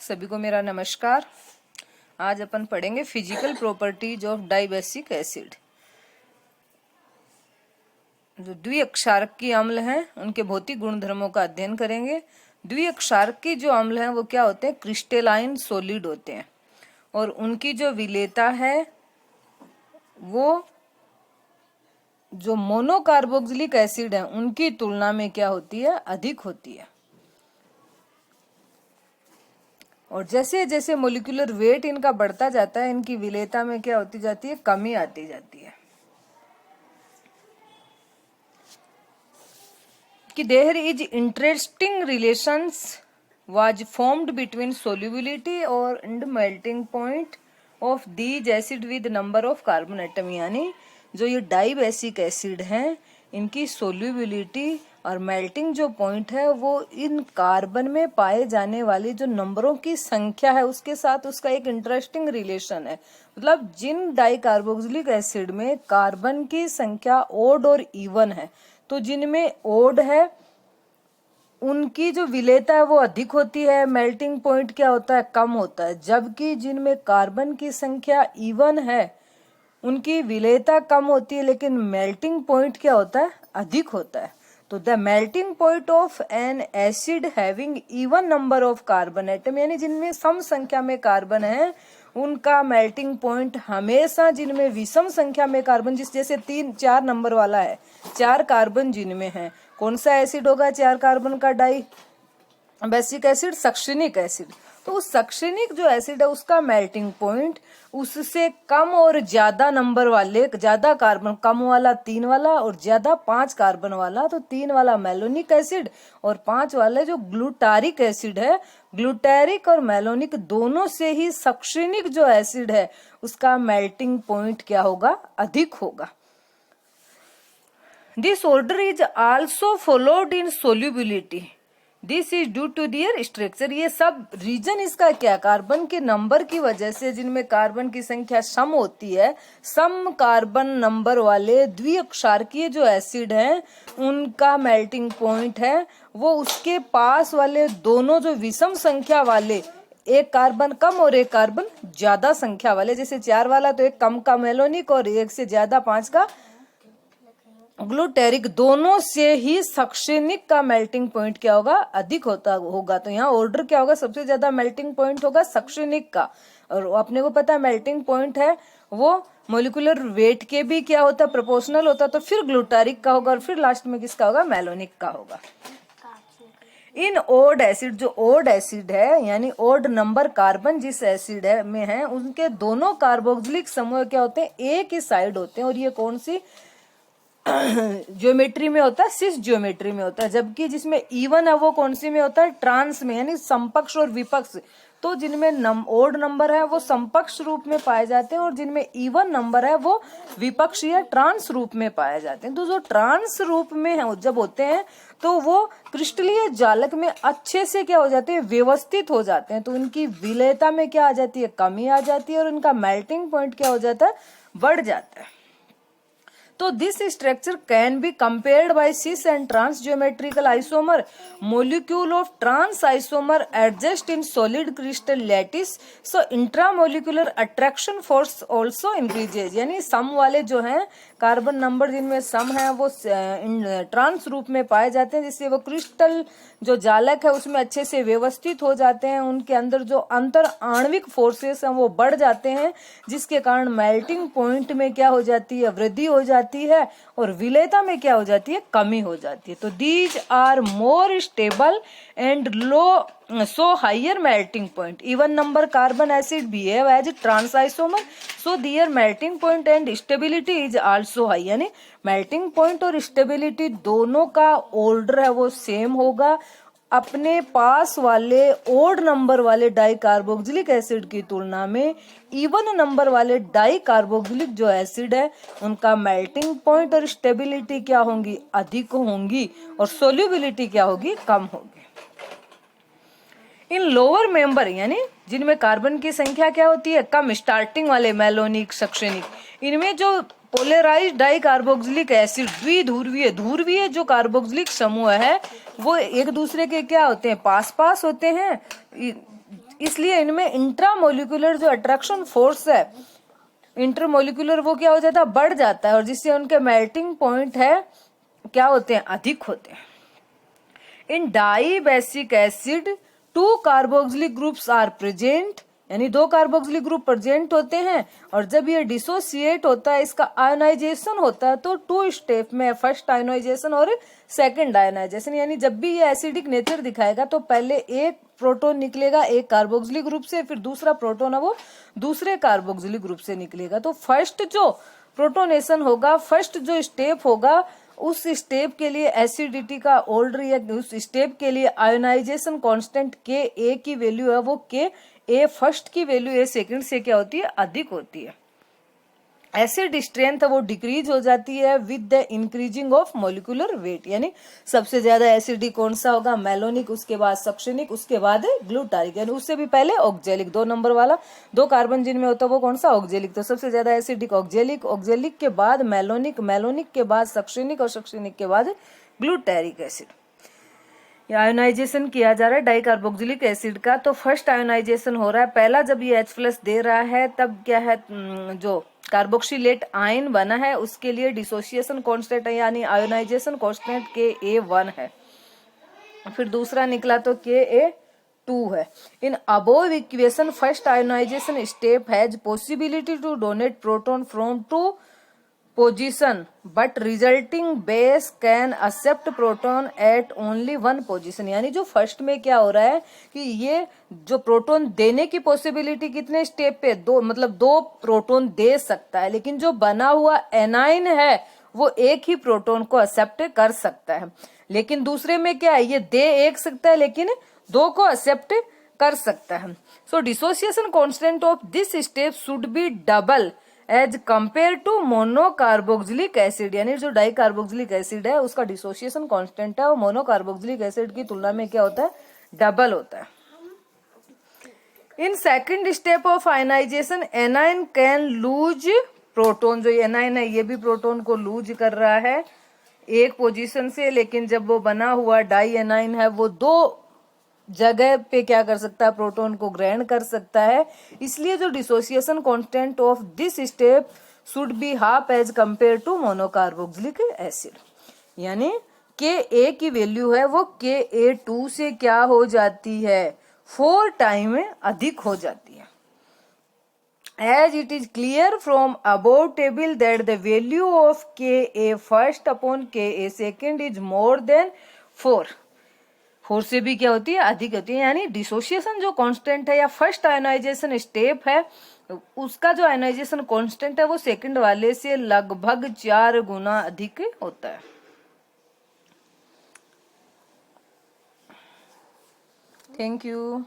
सभी को मेरा नमस्कार। आज अपन पढ़ेंगे फिजिकल प्रॉपर्टीज ऑफ डाइबैसिक एसिड। जो द्विअक्षारकी अम्ल हैं उनके भौतिक गुणधर्मों का अध्ययन करेंगे। द्विअक्षारकी जो अम्ल हैं वो क्या होते हैं? क्रिस्टेलाइन सॉलिड होते हैं और उनकी जो विलेयता है वो जो मोनोकार्बोक्सिलिक एसिड है उनकी तुलना में क्या होती है? अधिक होती है। और जैसे जैसे मोलिकुलर वेट इनका बढ़ता जाता है इनकी विलेयता में क्या होती जाती है? कमी आती जाती है। कि there is interesting relations was formed between solubility और and melting point of these acid with number of carbon atom. यानी जो ये डाइबैसिक एसिड हैं इनकी सोल्युबिलिटी और मेल्टिंग जो पॉइंट है वो इन कार्बन में पाए जाने वाली जो नंबरों की संख्या है उसके साथ उसका एक इंटरेस्टिंग रिलेशन है। मतलब जिन डाइकार्बोक्सिलिक एसिड में कार्बन की संख्या ओड और इवन है तो जिनमें ओड है उनकी जो विलेयता है वो अधिक होती है, मेल्टिंग पॉइंट क्या होता है? कम होता है। जबकि जिनमें कार्बन की संख्या इवन है उनकी विलेयता कम होती है लेकिन मेल्टिंग पॉइंट क्या होता है? अधिक होता है। तो the melting point of N acid having even number of carbon atom, यानी जिनमें सम संख्या में कार्बन है उनका मेल्टिंग पॉइंट हमेशा जिनमें विषम संख्या में कार्बन, जैसे 3-4 नंबर वाला है, 4 कार्बन जिनमें है, कौन सा एसिड होगा 4 कार्बन का dibasic acid? Succinic acid. तो उस सक्सिनिक जो एसिड है उसका मेल्टिंग पॉइंट उससे कम और ज्यादा नंबर वाले, ज्यादा कार्बन कम वाला 3 वाला और ज्यादा 5 कार्बन वाला तो 3 वाला मेलोनिक एसिड और 5 वाले जो ग्लूटारिक एसिड है, ग्लूटारिक और मेलोनिक दोनों से ही सक्सिनिक जो एसिड है उसका मेल्टिंग पॉइंट क्या होगा? अधिक होगा। This order is also followed in solubility. This is due to their structure. ये सब रीजन इसका क्या? कार्बन के नंबर की वजह से, जिनमें कार्बन की संख्या सम होती है, सम कार्बन नंबर वाले द्विअक्षारकीय जो एसिड हैं उनका मेल्टिंग पॉइंट है वो उसके पास वाले दोनों जो विषम संख्या वाले, एक कार्बन कम और एक कार्बन ज्यादा संख्या वाले, जैसे 4 वाला तो एक कम का मेलोनिक और 1 से ज्यादा 5 का ग्लूटेरिक, दोनों से ही सक्सिनिक का मेल्टिंग पॉइंट क्या होगा? अधिक होगा। तो यहाँ ऑर्डर क्या होगा? सबसे ज्यादा मेल्टिंग पॉइंट होगा सक्सिनिक का। और अपने को पता है मेल्टिंग पॉइंट है वो मोलिकुलर वेट के भी क्या होता है? प्रोपोर्शनल होता, तो फिर ग्लूटारिक का होगा और फिर लास्ट में किसका होगा? मेलोनिक का होगा। इन ओड एसिड, जो ओड एसिड है यानी ओड नंबर कार्बन जिस एसिड है में है उनके दोनों कार्बोक्सिलिक समूह क्या होते हैं? एक ही साइड होते हैं। और ये कौन सी ज्योमेट्री में होता है? सिस ज्योमेट्री में होता है। जबकि जिसमें इवन है वो कौन सी में होता है? ट्रांस में, यानी समपक्ष और विपक्ष। तो जिनमें ओड नंबर है वो समपक्ष रूप में पाए जाते हैं और जिनमें इवन नंबर है वो विपक्ष या ट्रांस रूप में पाए जाते हैं। तो जो ट्रांस रूप में है जब होते हैं तो वो क्रिस्टलीय जालक में अच्छे से क्या हो जाते हैं? व्यवस्थित हो जाते हैं। तो उनकी विलेयता में क्या आ जाती है? कमी आ जाती है और उनका मेल्टिंग पॉइंट क्या हो जाता है? बढ़ जाता है। तो this structure can be compared by cis and trans geometrical isomer. Molecule of trans isomer adjust in solid crystal lattice, so intramolecular attraction force also increases. यानी सम वाले जो हैं कार्बन नंबर जिनमें सम है वो ट्रांस रूप में पाए जाते हैं, जिससे वो क्रिस्टल जो जालक है उसमें अच्छे से व्यवस्थित हो जाते हैं। उनके अंदर जो अंतर आणविक फोर्सेस हैं वो बढ़ जाते हैं, जिसके कारण मेल्टिंग पॉइंट में क्या हो जाती है? वृद्धि हो जाती है और विलेयता में क्या हो जाती है? कमी हो जाती है। तो these are more stable and low, so higher melting point. Even number carbon acid behave as trans isomer, so their melting point and stability is also high. यानी melting point और stability दोनों का ऑर्डर है वो same होगा अपने पास वाले odd number वाले डाई कार्बोक्सिलिक एसिड की तुलना में। इवन नंबर वाले डाई कार्बोक्सिलिक जो एसिड है उनका मेल्टिंग पॉइंट और स्टेबिलिटी क्या होंगी? अधिक होंगी और सोल्यूबिलिटी क्या होगी? कम होगी। इन लोअर मेंबर यानी जिनमें कार्बन की संख्या क्या होती है? कम, स्टार्टिंग वाले मेलोनिक, सक्सिनिक, इनमें जो पोलराइज्ड डाई कार्बोक्सिलिक एसिड द्विध्रुवीय, ध्रुवीय जो कार्बोक्सिलिक समूह है वो एक दूसरे के क्या होते हैं? पास पास होते हैं। इसलिए इनमें इंट्रामोलिकुलर जो अट्रैक्शन फोर्स है, इंटरमोलिकुलर, वो क्या हो जाता है, बढ़ जाता है, और जिससे उनके मेल्टिंग पॉइंट है क्या होते हैं, अधिक होते हैं। In dibasic acid 2 carboxylic groups are present, यानी 2 कार्बोक्सिलिक ग्रुप प्रेजेंट होते हैं, और जब ये डिसोसिएट होता है, इसका आयोनाइजेशन होता है, तो 2 स्टेप में, फर्स्ट आयोनाइजेशन और सेकंड आयोनाइजेशन, यानी जब भी ये एसिडिक नेचर दिखाएगा तो पहले एक प्रोटॉन निकलेगा एक कार्बोक्सिलिक ग्रुप से, फिर दूसरा प्रोटॉन है वो दूसरे कार्बोक्सिलिक ग्रुप से निकलेगा। तो फर्स्ट जो प्रोटोनेशन होगा, फर्स्ट जो स्टेप होगा, उस स्टेप के लिए एसिडिटी का ऑर्डर, या उस स्टेप के लिए आयोनाइजेशन कांस्टेंट के ए की वैल्यू है वो के ए फर्स्ट की वैल्यू ए सेकंड से क्या होती है, अधिक होती है। एसिड स्ट्रेंथ वो डिक्रीज हो जाती है with the increasing of molecular weight, यानी सबसे ज्यादा एसिडिक कौन सा होगा, मेलोनिक, उसके बाद सक्सेनिक, उसके बाद ग्लूटारिक, यानी उससे भी पहले ऑक्जेलिक, 2 नंबर वाला 2 कार्बन जिनमें होता है वो कौन सा, ऑक्जेलिक। तो सबसे ज्यादा एसिडिक ऑक्जेलिक, ऑक्जेलिक के बाद मेलोनिक, मेलोनिक के बाद सक्सेनिक, और सक्सेनिक के बाद ग्लूटारिक एसिड। आयोनाइजेशन किया जा रहा है डाइकार्बोक्सिलिक एसिड का। तो फर्स्ट आयोनाइजेशन हो रहा है, पहला जब ये H+ दे रहा है तब क्या है, जो कार्बोक्सिलेट आयन बना है उसके लिए डिसोसिएशन कांस्टेंट है, यानी आयोनाइजेशन कांस्टेंट Ka1 है, फिर दूसरा निकला तो Ka2 है। In above equation first ionization step has possibility to donate proton from 2 position but resulting base can accept proton at only 1 position, यानी जो फर्स्ट में क्या हो रहा है कि ये जो प्रोटॉन देने की पॉसिबिलिटी कितने स्टेप पे, 2, मतलब 2 प्रोटॉन दे सकता है, लेकिन जो बना हुआ एनाइन है वो एक ही प्रोटॉन को एक्सेप्ट कर सकता है। लेकिन दूसरे में क्या है, ये दे एक सकता है लेकिन 2 को एक्सेप्ट कर सकता है। So dissociation constant of this step should be double as compare to monocarboxylic acid, यानी जो डाइकार्बोक्सिलिक एसिड है उसका डिसोसिएशन कांस्टेंट है वो मोनोकार्बोक्सिलिक एसिड की तुलना में क्या होता है, डबल होता है। In second step of ionization anion can lose proton, जो एनाइन है ये भी प्रोटोन को लूज कर रहा है एक पोजीशन से, लेकिन जब वो बना हुआ डाई एनाइन है वो 2 जगह पे क्या कर सकता है, प्रोटॉन को ग्रहण कर सकता है। इसलिए जो dissociation constant of this step should be half as compare to monocarboxylic acid, यानी Ka की वैल्यू है वो Ka2 से क्या हो जाती है, 4 टाइम अधिक हो जाती है। As it is clear from above table that the value of Ka first upon Ka second is more than 4 से भी क्या होती है, अधिक होती है, यानी डिसोसिएशन जो कांस्टेंट है या फर्स्ट आयोनाइजेशन स्टेप है उसका जो आयोनाइजेशन कांस्टेंट है वो सेकंड वाले से लगभग 4 गुना अधिक होता है। Thank you.